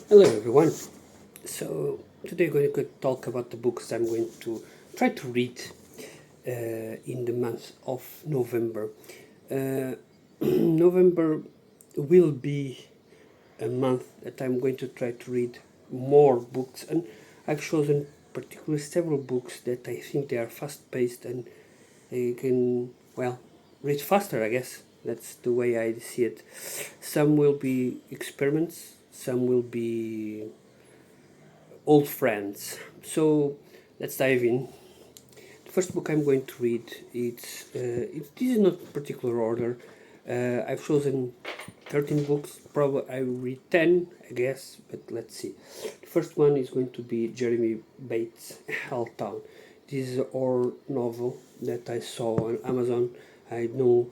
Hello everyone. So today we're going to talk about the books I'm going to try to read in the month of November. Uh, November will be a month that I'm going to try to read more books, and I've chosen particularly several books that I think they are fast paced and they can read faster. I guess that's the way I see it. Some will be experiments, some will be old friends. So let's dive in. The first book I'm going to read, this is not particular order. I've chosen 13 books. Probably I will read 10, I guess, but let's see. The first one is going to be Jeremy Bates' Helltown. This is a horror novel that I saw on Amazon. I know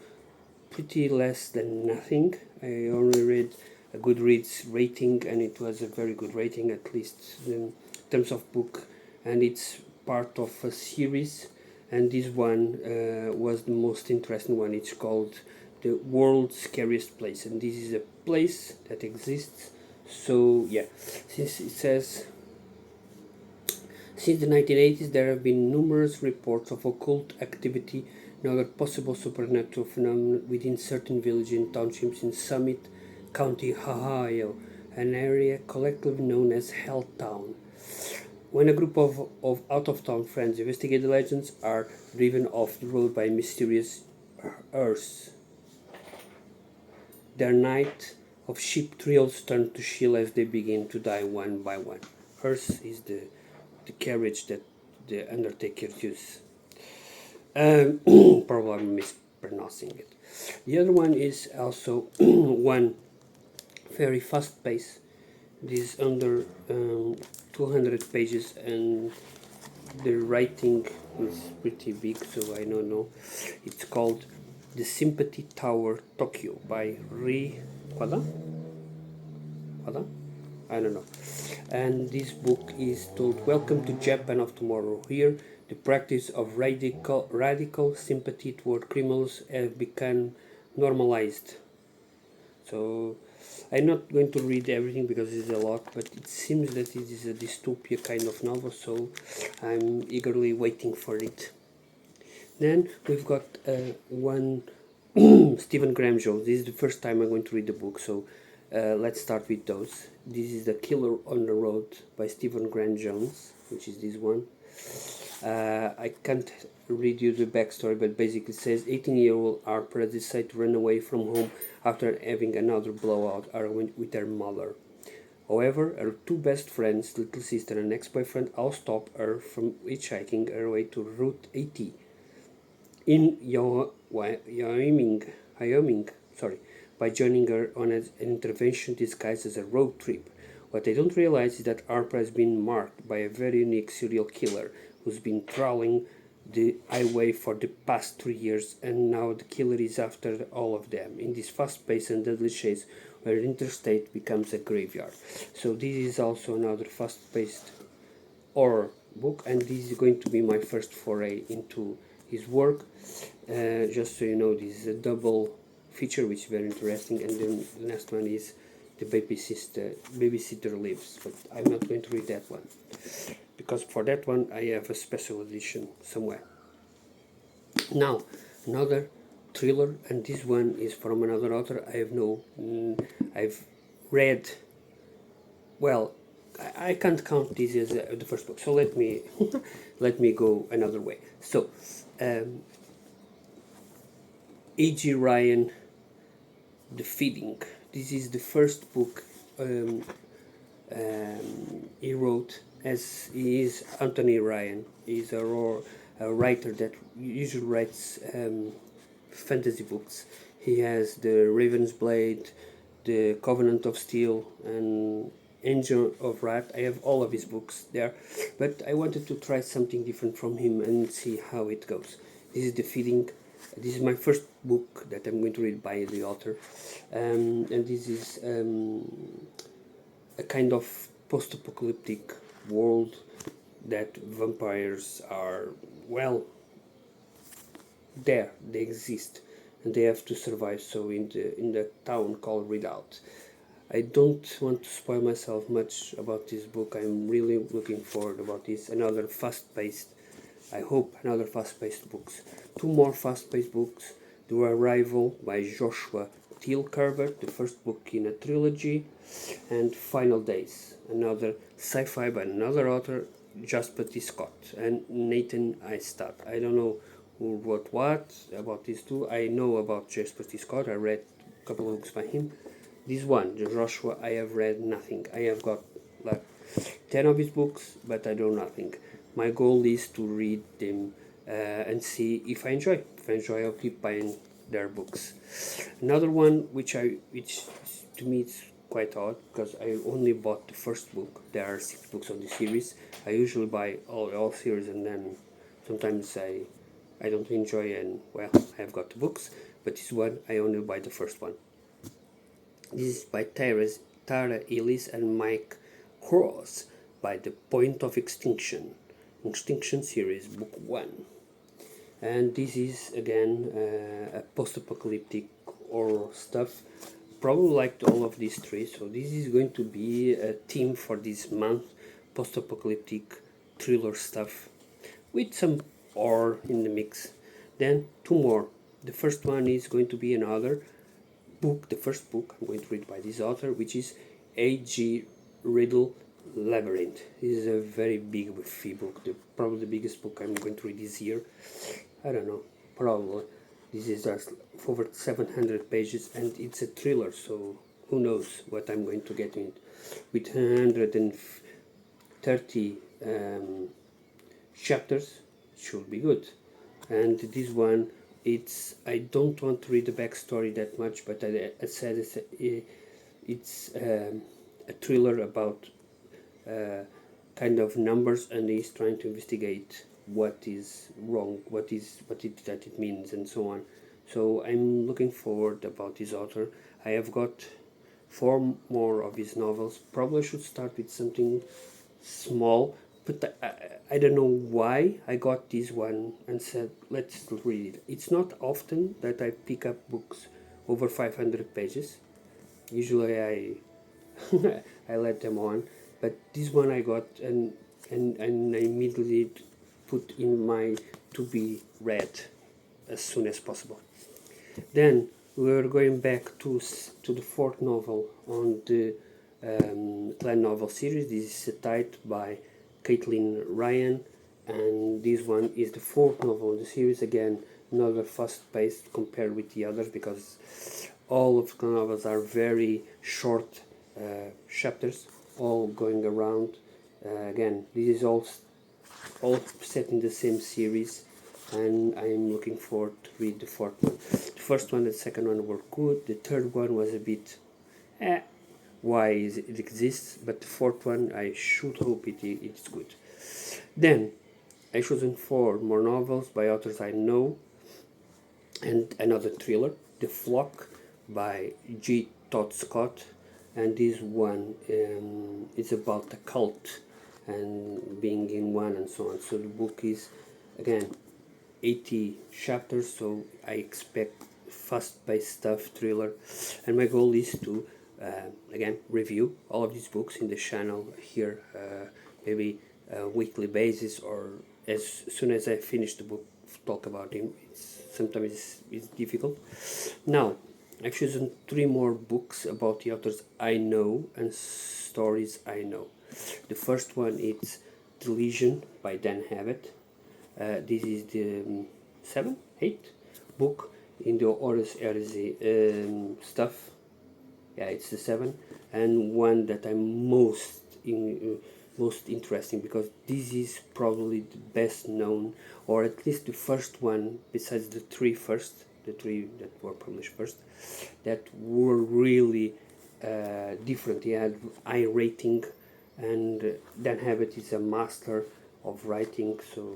pretty less than nothing. I only read a Goodreads rating, and it was a very good rating, at least in terms of book, and it's part of a series. And this one was the most interesting one. It's called The World's Scariest Place, and this is a place that exists. So yeah, since it says since the 1980s, there have been numerous reports of occult activity and other possible supernatural phenomena within certain villages and townships in Summit County, Ohio, an area collectively known as Helltown. When a group of out-of-town friends investigate the legends, are driven off the road by mysterious earths. Their night of sheep thrills turn to chill as they begin to die one by one. Hearse is the carriage that the Undertaker uses. Probably I'm mispronouncing it. The other one is also one very fast pace. This is under 200 pages, and the writing is pretty big, so I don't know. It's called The Sympathy Tower Tokyo by Ri Kwada? Kwada? I don't know. And this book is told Welcome to Japan of Tomorrow. Here, the practice of radical sympathy toward criminals have become normalized. So, I'm not going to read everything because it's a lot, but it seems that it is a dystopia kind of novel, so I'm eagerly waiting for it. Then we've got one Stephen Graham Jones. This is the first time I'm going to read the book, so let's start with those. This is The Killer on the Road by Stephen Graham Jones, which is this one. I can't read you the backstory, but basically it says 18-year-old Harper has decided to run away from home after having another blowout argument with her mother. However, her two best friends, little sister and ex-boyfriend, all stop her from hitchhiking her way to Route 80 in Wyoming, by joining her on an intervention disguised as a road trip. What they don't realize is that Harper has been marked by a very unique serial killer who's been trawling the highway for the past 3 years, and now the killer is after all of them in this fast-paced and deadly chase where interstate becomes a graveyard. So this is also another fast-paced horror book, and this is going to be my first foray into his work. Just so you know, this is a double feature, which is very interesting, and then the next one is The Babysitter Lives, but I'm not going to read that one because for that one I have a special edition somewhere. Now, another thriller, and this one is from another author. I've read, well, I can't count this as the first book, so let me let me go another way. So, A.G. Ryan, The Feeding. This is the first book he wrote, as he is Anthony Ryan. He's a writer that usually writes fantasy books. He has The Raven's Blade, The Covenant of Steel, and Angel of Wrath. I have all of his books there, but I wanted to try something different from him and see how it goes. This is The Feeding. This is my first book that I'm going to read by the author, and this is a kind of post-apocalyptic world that vampires are, well, there, they exist, and they have to survive. So in the town called Redoubt, I don't want to spoil myself much about this book. I'm really looking forward about this. Another fast-paced, I hope, another fast-paced books. Two more fast-paced books. The Arrival by Joshua Teal Carver, the first book in a trilogy, and Final Days, another sci-fi by another author, Jasper T. Scott and Nathan Eistad. I don't know who wrote what about these two. I know about Jasper T. Scott. I read a couple of books by him. This one, the Joshua, I have read nothing. I have got like 10 of his books, but I know nothing. My goal is to read them and see if I enjoy. If I enjoy, I'll keep buying their books. Another one which to me it's quite odd because I only bought the first book. There are 6 books of the series. I usually buy all series and then sometimes I don't enjoy and well I have got the books, but this one I only buy the first one. This is by Tara Ellis and Mike Cross by The Point of Extinction series, book 1. And this is again a post-apocalyptic horror stuff, probably like all of these three. So this is going to be a theme for this month, post-apocalyptic thriller stuff with some horror in the mix. Then 2 more. The first one is going to be another book, the first book I'm going to read by this author, which is A.G. Riddle Labyrinth. This is a very big book, probably the biggest book I'm going to read this year. I don't know, probably. This is just over 700 pages and it's a thriller, so who knows what I'm going to get in it. With 130 chapters, should be good. And this one, I don't want to read the backstory that much, but I said it's a thriller about kind of numbers, and he's trying to investigate what is wrong, what it means, and so on. So I'm looking forward about this author. I have got 4 more of his novels. Probably should start with something small, but I don't know why I got this one and said let's read it. It's not often that I pick up books over 500 pages. Usually I I let them on, but this one I got and I immediately put in my to be read as soon as possible. Then we're going back to the 4th novel on the Clan novel series. This is Satite by Caitlin Ryan, and this one is the 4th novel in the series. Again, another fast-paced compared with the others because all of the novels are very short chapters, all going around. Again, this is all set in the same series, and I'm looking forward to read the 4th one. The first one and the second one were good. The third one was a bit why it exists, but the 4th one I should hope it's good. Then I chosen 4 more novels by authors I know, and another thriller, The Flock by G. Todd Scott, and this one is about a cult and being in one and so on. So the book is again 80 chapters, so I expect fast-paced stuff, thriller, and my goal is to again review all of these books in the channel here, maybe a weekly basis or as soon as I finish the book talk about them. Sometimes it's difficult. Now I've chosen 3 more books about the authors I know and stories I know. The first one is The Legion by Dan Habit. This is the 7th, 8th book in the Horus Heresy stuff. Yeah, it's the 7th, and one that I'm most interesting because this is probably the best known, or at least the first one besides the 3 first, the 3 that were published first, that were really different. He had high rating, and Dan Habit is a master of writing, so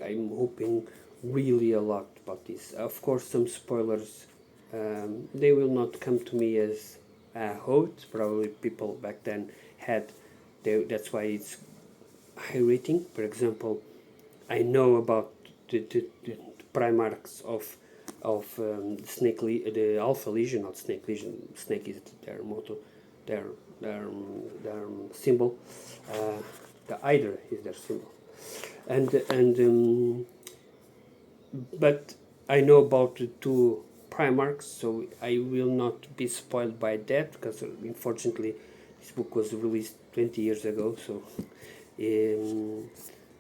I'm hoping really a lot about this. Of course, some spoilers, they will not come to me as I hoped. Probably people back then had, that's why it's high rating. For example, I know about the primarchs of the Alpha Legion, not Snake Legion. Snake is their motto. their their their symbol. The Hydra is their symbol, and but I know about the two Primarchs, so I will not be spoiled by that because unfortunately this book was released 20 years ago. So, um,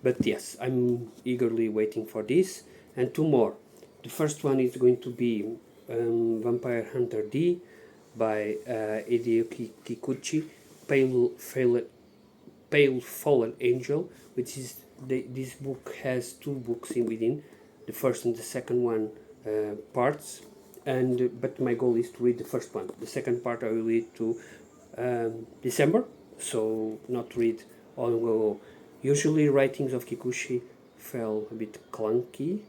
but yes, I'm eagerly waiting for this and two more. The first one is going to be Vampire Hunter D by Hideo Kikuchi, Pale Fallen Angel, which is this book has two books in within, the first and the second one parts, and but my goal is to read the first one. The second part I will read to December, so not read all in go. Usually writings of Kikuchi fell a bit clunky,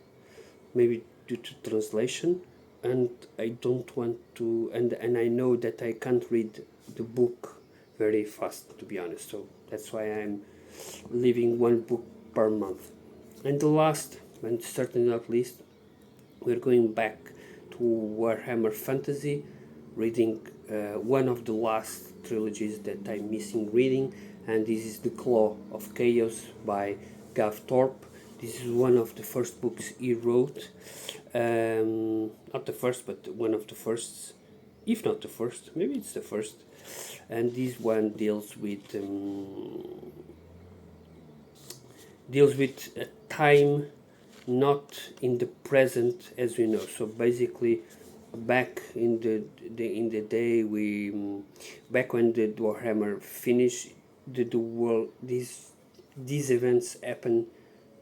maybe due to translation, and I don't want to, and I know that I can't read the book very fast, to be honest. So that's why I'm leaving one book per month. And the last, and certainly not least, we're going back to Warhammer Fantasy, reading one of the last trilogies that I'm missing reading, and this is The Claw of Chaos by Gav Thorpe. This is one of the first books he wrote. Not the first, but one of the first, if not the first, maybe it's the first. And this one deals with a time not in the present as we know. So basically, back in the day back when the Warhammer finished, the world these events happened,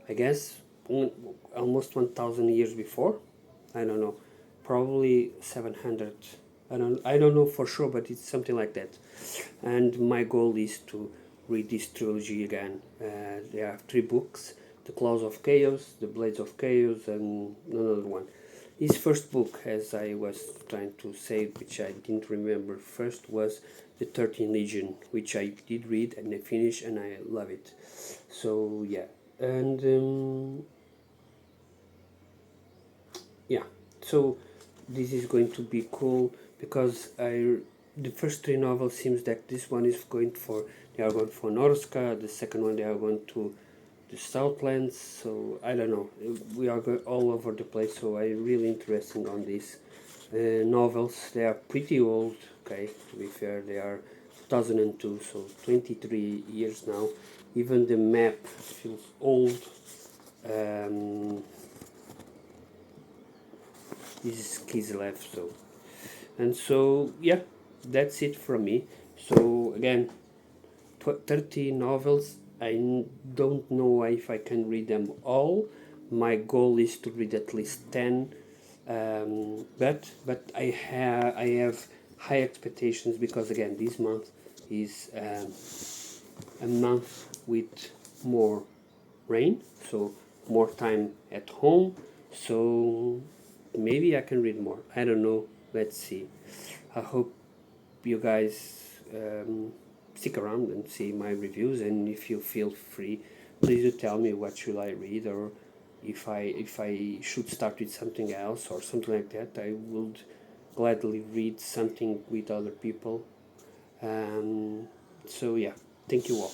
I guess, almost 1,000 years before. I don't know, probably 700. I don't know for sure, but it's something like that. And my goal is to read this trilogy again. There are three books: The Claws of Chaos, The Blades of Chaos, and another one. His first book, as I was trying to say, which I didn't remember first, was The 13 Legion, which I did read and I finished, and I love it. So yeah, and yeah, so this is going to be cool because the first three novels seems that this one is going for, they are going for Norska, the second one they are going to the Southlands. So I don't know, we are all over the place. So I'm really interested on these novels. They are pretty old, okay, to be fair. They are 2002, so 23 years now. Even the map feels old. This is Kislev, so, and so yeah, that's it from me. So again, 30 novels. I don't know if I can read them all. My goal is to read at least 10, but I have high expectations because again this month is a month with more rain, so more time at home. So maybe I can read more. I don't know. Let's see. I hope you guys stick around and see my reviews, and if you feel free, please do tell me what should I read, or if I should start with something else or something like that. I would gladly read something with other people. So yeah, thank you all.